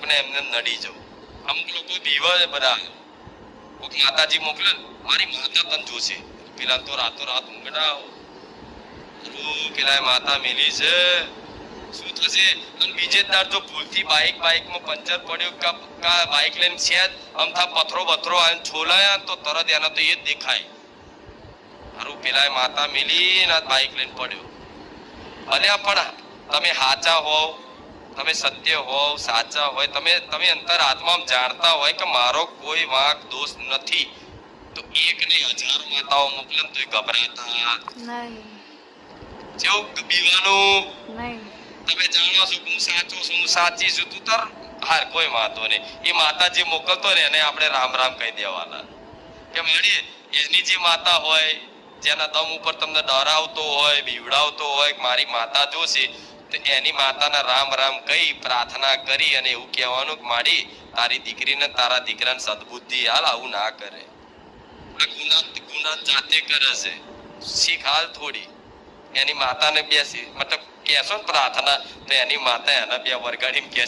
કોકને એમને નડી જવું. અમુક લોકો બીવા છે બધા, કોક માતાજી મોકલે, મારી માતા તને જોશે, પેલા તો રાતોરાત ઊંઘ ના આવો, પેલા માતા મેલી છે શું થશે? અને બીજે દાડ જો ભૂલથી બાઈકમાં પંચર પડ્યું કા બાઈક લઈને છે અમથા પથરો બથરો આવીને છોલાયા તો તરત એના તો એ જ દેખાય, હારું પેલા માતા મેલી ના બાઈક લઈને પડ્યો. અને પણ તમે સાચા હોવ, તમે સત્ય હોવ, સાચા હોય, તમે અંતર આત્મામાં જાણતા હોય કે મારો કોઈ વાંક દોષ નથી, તો એક ને હજારો માતાઓ મોકલે તો ગભરાતા નહીં. જેવું બીવાનું નહીં. તમે જાણો છો કે હું સાચો છું, હું સાચી છું, તું તાર હાર કોઈ વાંધો નહીં. એ માતા જે મોકલતો ને એને આપણે રામ રામ કહી દેવાના કે મારી એની જે માતા હોય, જેના દમ ઉપર તમને ડરાવતો હોય, બીવડાવતો હોય કે મારી માતા જોશે, તો એની માતાના રામ રામ કહી પ્રાર્થના કરી અને એવું કહેવાનું કે મારી તારી દીકરીને તારા દીકરાને સદબુદ્ધિ હાલ, આવું ના કરે. ગુના જાતે કરે છે, શીખ હાલ થોડી. એની માતાને બેસી મતલબ કેશો ને પ્રાર્થના, તો એની માતા એના બે વરગાડીને કે